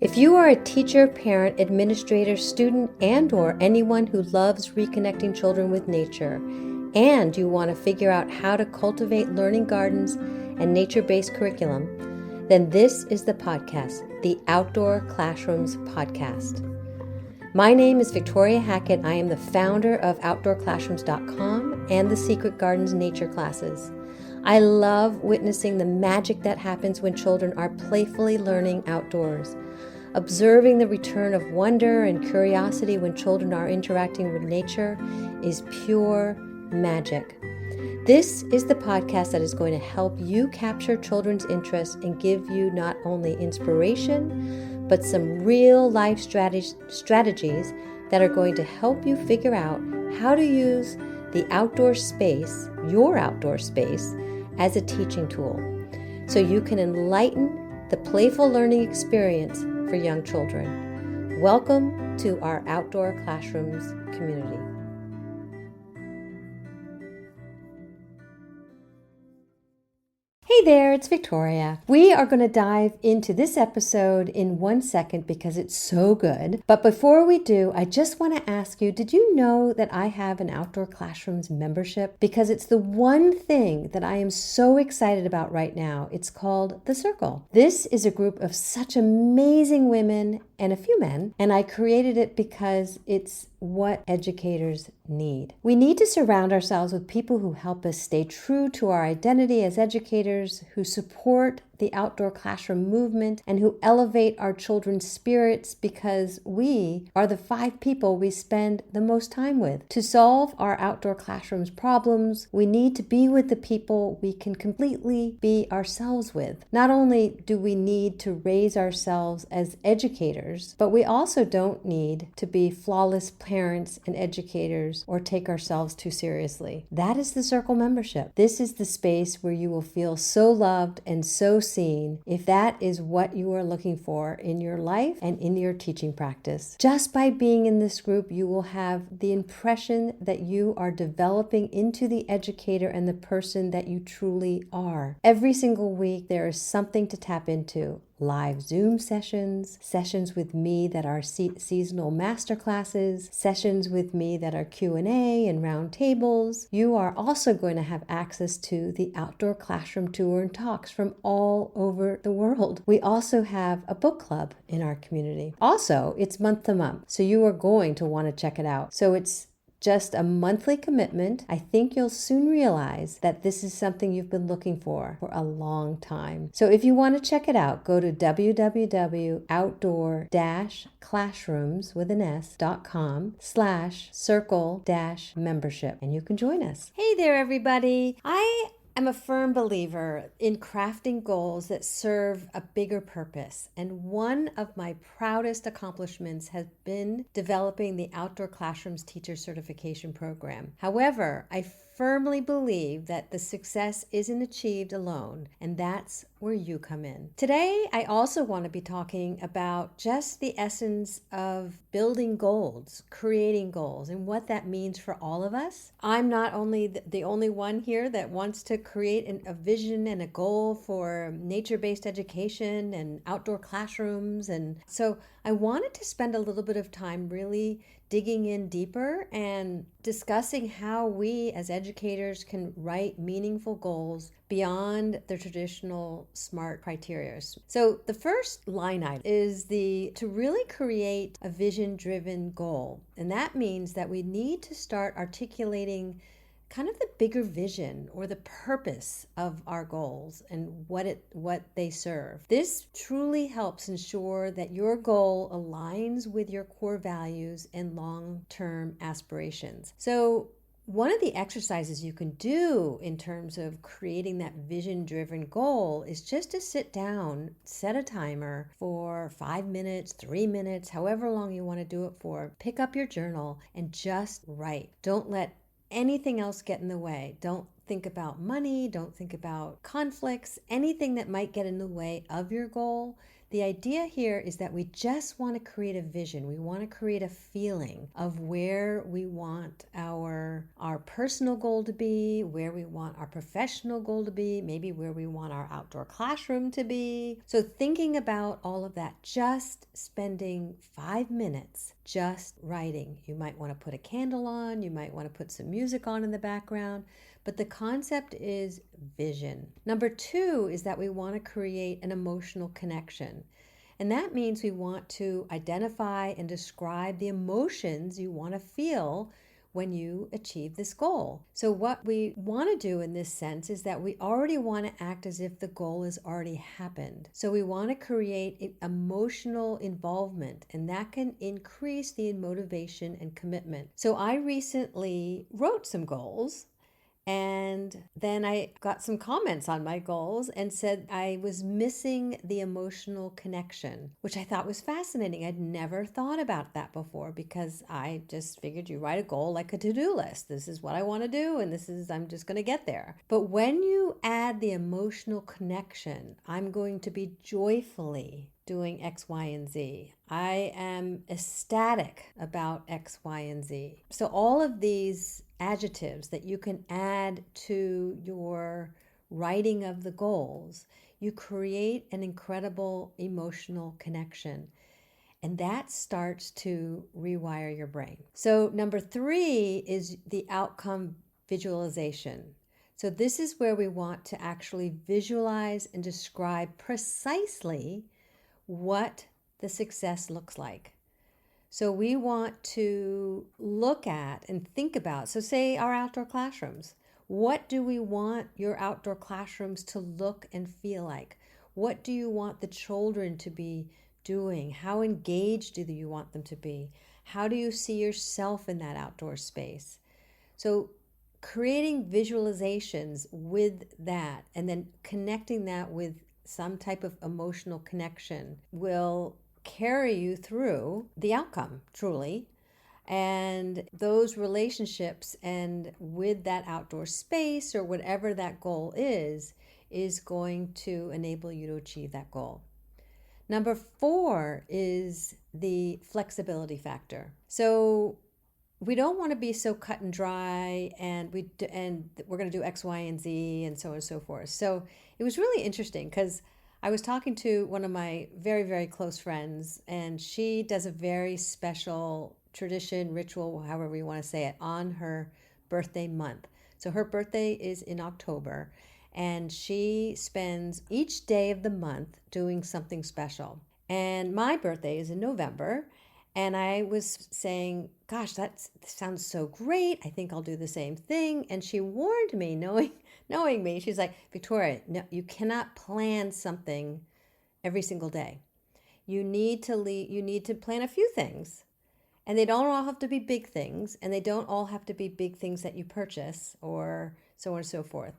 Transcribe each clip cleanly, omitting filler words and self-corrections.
If you are a teacher, parent, administrator, student, and/or anyone who loves reconnecting children with nature, and you want to figure out how to cultivate learning gardens and nature-based curriculum, then this is the podcast, the Outdoor Classrooms podcast. My name is Victoria Hackett. I am the founder of Outdoor-Classrooms.com and the Secret Gardens Nature Classes. I love witnessing the magic that happens when children are playfully learning outdoors. Observing the return of wonder and curiosity when children are interacting with nature is pure magic. This is the podcast that is going to help you capture children's interest and give you not only inspiration, but some real life strategies that are going to help you figure out how to use the outdoor space, your outdoor space, as a teaching tool, so you can enlighten the playful learning experience for young children. Welcome to our Outdoor Classrooms community. Hey there, it's Victoria. We are going to dive into this episode in 1 second because it's so good. But before we do, I just want to ask you, did you know that I have an Outdoor Classrooms membership? Because it's the one thing that I am so excited about right now. It's called The Circle. This is a group of such amazing women and a few men, and I created it because it's what educators need. We need to surround ourselves with people who help us stay true to our identity as educators, who support the outdoor classroom movement, and who elevate our children's spirits, because we are the 5 people we spend the most time with. To solve our outdoor classrooms problems, we need to be with the people we can completely be ourselves with. Not only do we need to raise ourselves as educators, but we also don't need to be flawless parents and educators or take ourselves too seriously. That is the Circle membership. This is the space where you will feel so loved and so seen, if that is what you are looking for in your life and in your teaching practice. Just by being in this group, you will have the impression that you are developing into the educator and the person that you truly are. Every single week, there is something to tap into. Live Zoom sessions, sessions with me that are seasonal masterclasses, sessions with me that are Q&A and round tables. You are also going to have access to the outdoor classroom tour and talks from all over the world. We also have a book club in our community. Also, it's month to month, so you are going to want to check it out. So it's just a monthly commitment. I think you'll soon realize that this is something you've been looking for a long time. So if you want to check it out, go to www.outdoor-classrooms.com/circle-membership and you can join us. Hey there, everybody. I'm a firm believer in crafting goals that serve a bigger purpose. And one of my proudest accomplishments has been developing the Outdoor Classrooms Teacher Certification Program. However, I firmly believe that the success isn't achieved alone, and that's where you come in. Today, I also want to be talking about just the essence of building goals, creating goals, and what that means for all of us. I'm not only the only one here that wants to create a vision and a goal for nature-based education and outdoor classrooms, and so I wanted to spend a little bit of time really digging in deeper and discussing how we as educators can write meaningful goals beyond the traditional SMART criteria. So the first line item is to really create a vision-driven goal. And that means that we need to start articulating kind of the bigger vision or the purpose of our goals and what they serve. This truly helps ensure that your goal aligns with your core values and long-term aspirations. So one of the exercises you can do in terms of creating that vision-driven goal is just to sit down, set a timer for 5 minutes, 3 minutes, however long you want to do it for. Pick up your journal and just write. Don't let anything else get in the way. Don't think about money. Don't think about conflicts. Anything that might get in the way of your goal, The idea here is that we just want to create a vision. We want to create a feeling of where we want our personal goal to be, where we want our professional goal to be, maybe where we want our outdoor classroom to be. So thinking about all of that, just spending 5 minutes just writing. You might want to put a candle on, you might want to put some music on in the background, but the concept is vision. Number 2 is that we want to create an emotional connection. And that means we want to identify and describe the emotions you want to feel when you achieve this goal. So what we want to do in this sense is that we already want to act as if the goal has already happened. So we want to create emotional involvement, and that can increase the motivation and commitment. So I recently wrote some goals, and then I got some comments on my goals and said I was missing the emotional connection, which I thought was fascinating. I'd never thought about that before because I just figured you write a goal like a to-do list. This is what I want to do, and I'm just going to get there. But when you add the emotional connection, I'm going to be joyfully doing X, Y, and Z. I am ecstatic about X, Y, and Z. So all of these adjectives that you can add to your writing of the goals, you create an incredible emotional connection. And that starts to rewire your brain. So number 3 is the outcome visualization. So this is where we want to actually visualize and describe precisely what the success looks like. So we want to look at and think about, so say our outdoor classrooms. What do we want your outdoor classrooms to look and feel like? What do you want the children to be doing? How engaged do you want them to be? How do you see yourself in that outdoor space? So creating visualizations with that and then connecting that with some type of emotional connection will carry you through the outcome, truly. And those relationships and with that outdoor space or whatever that goal is going to enable you to achieve that goal. Number 4 is the flexibility factor. So we don't want to be so cut and dry and we're going to do X, Y, and Z and so on and so forth. So it was really interesting because I was talking to one of my very, very close friends, and she does a very special tradition, ritual, however you want to say it, on her birthday month. So her birthday is in October, and she spends each day of the month doing something special. And my birthday is in November. And I was saying, gosh, that sounds so great. I think I'll do the same thing. And she warned me, knowing me, she's like, Victoria, no, you cannot plan something every single day. You need to plan a few things. And they don't all have to be big things. And they don't all have to be big things that you purchase or so on and so forth.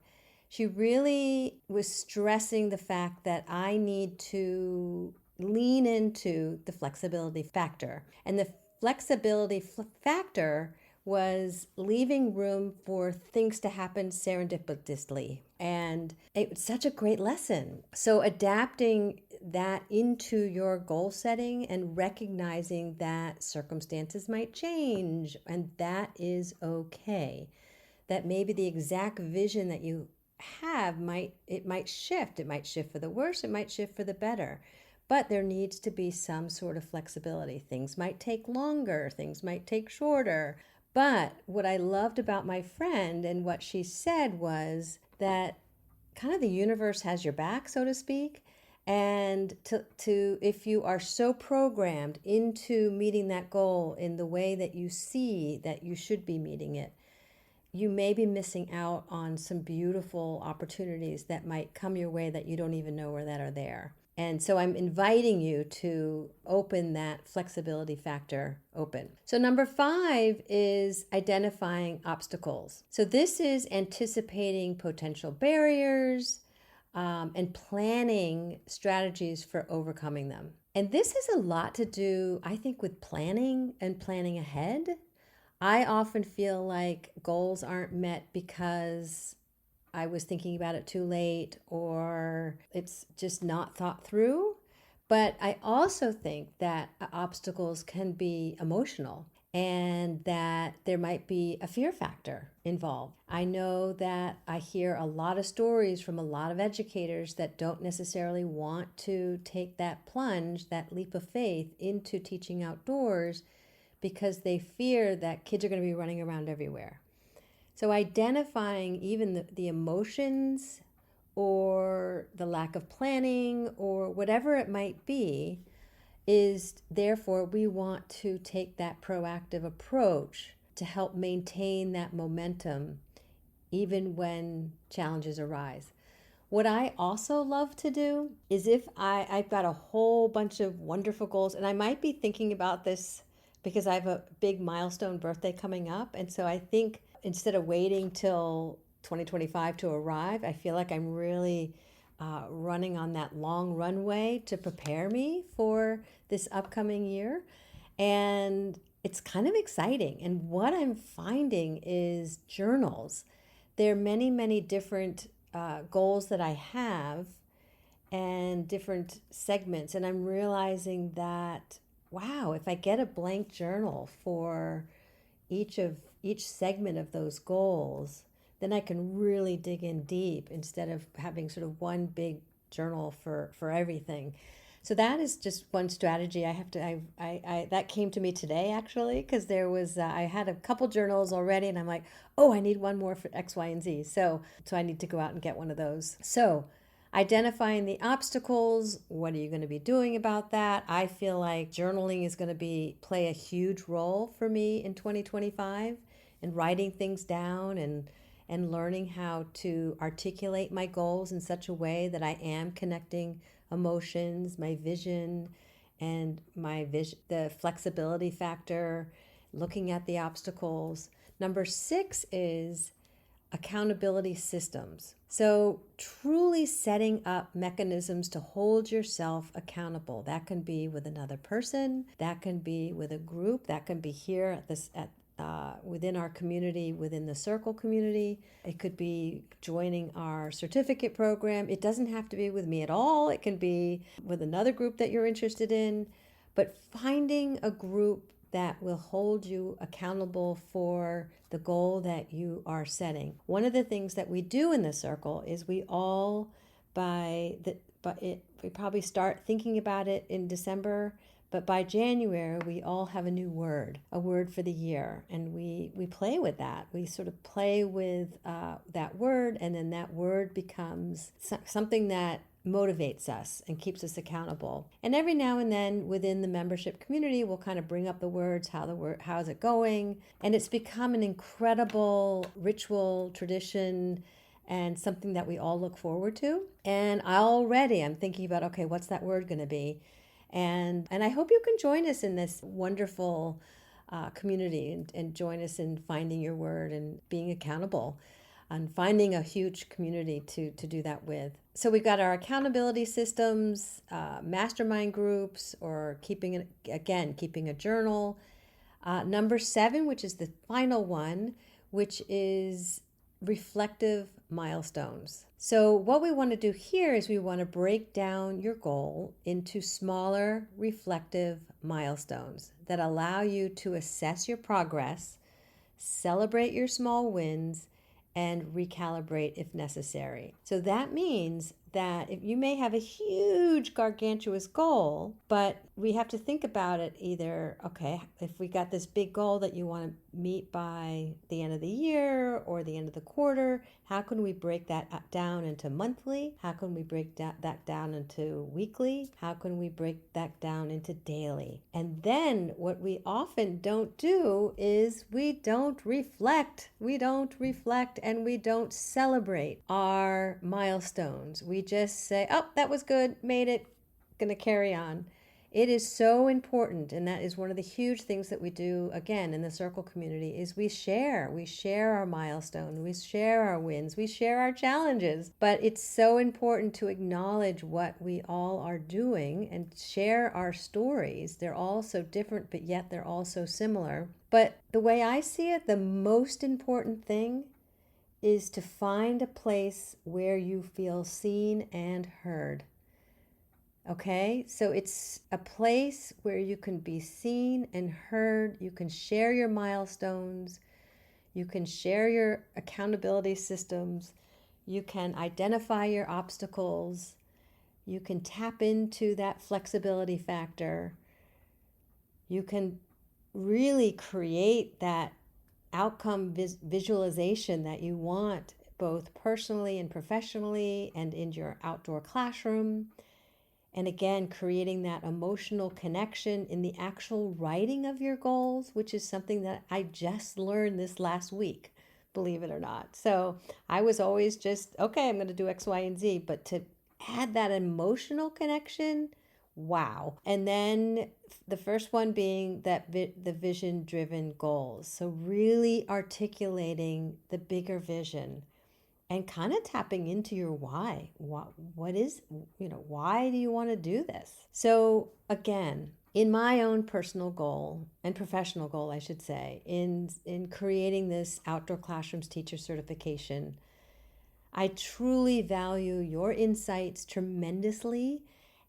She really was stressing the fact that I need to lean into the flexibility factor. And the flexibility factor was leaving room for things to happen serendipitously. And it's such a great lesson. So adapting that into your goal setting and recognizing that circumstances might change, and that is okay. That maybe the exact vision that you have might shift. It might shift for the worse, it might shift for the better. But there needs to be some sort of flexibility. Things might take longer, things might take shorter. But what I loved about my friend and what she said was that kind of the universe has your back, so to speak. And to if you are so programmed into meeting that goal in the way that you see that you should be meeting it, you may be missing out on some beautiful opportunities that might come your way that you don't even know where that are there. And so I'm inviting you to open that flexibility factor open. So number 5 is identifying obstacles. So this is anticipating potential barriers and planning strategies for overcoming them. And this has a lot to do, I think, with planning and planning ahead. I often feel like goals aren't met because I was thinking about it too late or it's just not thought through. But I also think that obstacles can be emotional and that there might be a fear factor involved. I know that I hear a lot of stories from a lot of educators that don't necessarily want to take that plunge, that leap of faith into teaching outdoors because they fear that kids are going to be running around everywhere. So identifying even the emotions or the lack of planning or whatever it might be is therefore we want to take that proactive approach to help maintain that momentum even when challenges arise. What I also love to do is if I've got a whole bunch of wonderful goals, and I might be thinking about this because I have a big milestone birthday coming up. And so I think instead of waiting till 2025 to arrive, I feel like I'm really running on that long runway to prepare me for this upcoming year. And it's kind of exciting. And what I'm finding is journals. There are many, many different goals that I have and different segments. And I'm realizing that, wow, if I get a blank journal for each segment of those goals, then I can really dig in deep instead of having sort of one big journal for everything. So that is just one strategy. I that came to me today actually because there was I had a couple journals already and I'm like, oh, I need one more for X, Y, and Z. So I need to go out and get one of those. So identifying the obstacles, what are you going to be doing about that? I feel like journaling is going to play a huge role for me in 2025 and writing things down and learning how to articulate my goals in such a way that I am connecting emotions, my vision, and the flexibility factor, looking at the obstacles. Number 6 is accountability systems. So truly setting up mechanisms to hold yourself accountable. That can be with another person, that can be with a group, that can be here within our community, within the Circle community. It could be joining our certificate program. It doesn't have to be with me at all. It can be with another group that you're interested in. But finding a group that will hold you accountable for the goal that you are setting. One of the things that we do in the Circle is we probably start thinking about it in December, but by January, we all have a word for the year, and we play with that. We sort of play with that word, and then that word becomes something that motivates us and keeps us accountable. And every now and then within the membership community, we'll kind of bring up the words, how's it going? And it's become an incredible ritual, tradition, and something that we all look forward to. And I'm thinking about, okay, what's that word going to be? And I hope you can join us in this wonderful community and join us in finding your word and being accountable and finding a huge community to do that with. So we've got our accountability systems, mastermind groups, or keeping a journal. Number 7, which is the final one, which is reflective milestones. So what we want to do here is we want to break down your goal into smaller reflective milestones that allow you to assess your progress, celebrate your small wins, and recalibrate if necessary. So that means that if you may have a huge gargantuous goal, but we have to think about it either, okay, if we got this big goal that you want to meet by the end of the year or the end of the quarter, how can we break that down into monthly? How can we break that down into weekly? How can we break that down into daily? And then what we often don't do is we don't reflect and we don't celebrate our milestones. We just say, oh, that was good, made it, gonna carry on. It is so important, and that is one of the huge things that we do, again, in the Circle community, is we share our milestones, we share our wins, we share our challenges. But it's so important to acknowledge what we all are doing and share our stories. They're all so different, but yet they're all so similar. But the way I see it, the most important thing is to find a place where you feel seen and heard. Okay, so it's a place where you can be seen and heard. You can share your milestones. You can share your accountability systems. You can identify your obstacles. You can tap into that flexibility factor. You can really create that outcome visualization that you want, both personally and professionally, and in your outdoor classroom. And again, creating that emotional connection in the actual writing of your goals, which is something that I just learned this last week, believe it or not. So I was always just, okay, I'm going to do X, Y, and Z. But to add that emotional connection, wow. And then the first one being that the vision driven goals. So really articulating the bigger vision and kind of tapping into your why. What is, why do you want to do this? So again, in my own personal goal and professional goal, I should say, in creating this Outdoor Classrooms teacher certification, I truly value your insights tremendously,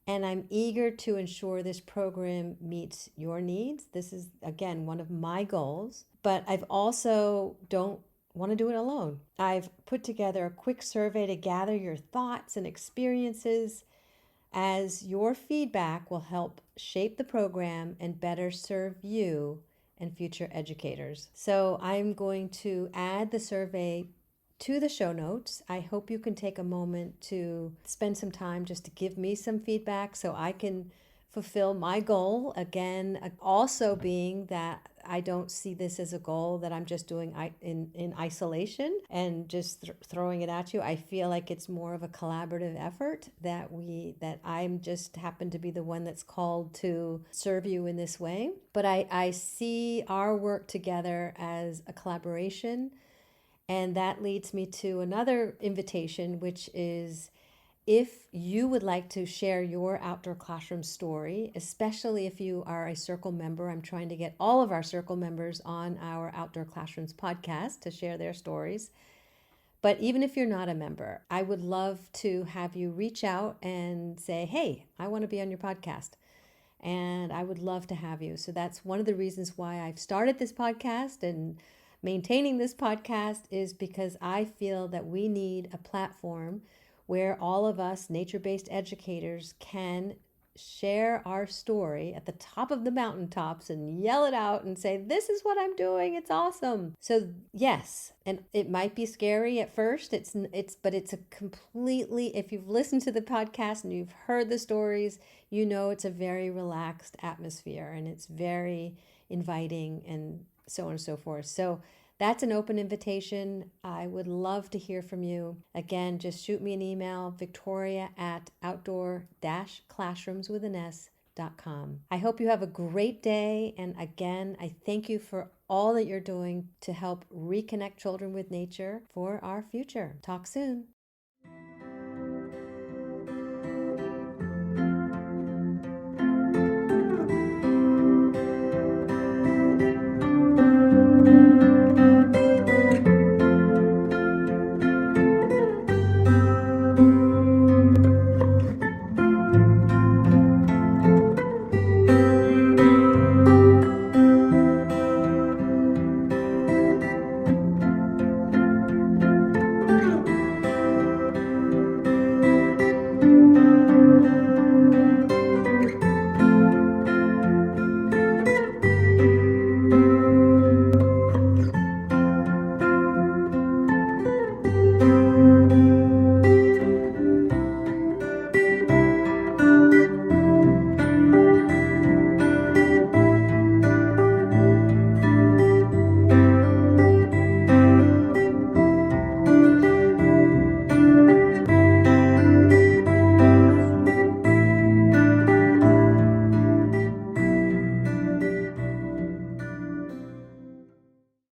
and I'm eager to ensure this program meets your needs. This is, again, one of my goals, but I've also don't want to do it alone. I've put together a quick survey to gather your thoughts and experiences, as your feedback will help shape the program and better serve you and future educators. So I'm going to add the survey to the show notes. I hope you can take a moment to spend some time just to give me some feedback so I can fulfill my goal. Again, also being that I don't see this as a goal that I'm just doing in isolation and just throwing it at you. I feel like it's more of a collaborative effort that I'm just happen to be the one that's called to serve you in this way. But I see our work together as a collaboration. And that leads me to another invitation, which is if you would like to share your outdoor classroom story, especially if you are a Circle member. I'm trying to get all of our Circle members on our Outdoor Classrooms podcast to share their stories. But even if you're not a member, I would love to have you reach out and say, hey, I want to be on your podcast. And I would love to have you. So that's one of the reasons why I've started this podcast and maintaining this podcast, is because I feel that we need a platform where all of us nature-based educators can share our story at the top of the mountaintops and yell it out and say, this is what I'm doing, it's awesome. So yes, and it might be scary at first, but it's a completely, if you've listened to the podcast and you've heard the stories, you know it's a very relaxed atmosphere and it's very inviting and so on and so forth. So that's an open invitation. I would love to hear from you. Again, just shoot me an email, victoria@outdoor-classrooms.com. I hope you have a great day. And again, I thank you for all that you're doing to help reconnect children with nature for our future. Talk soon.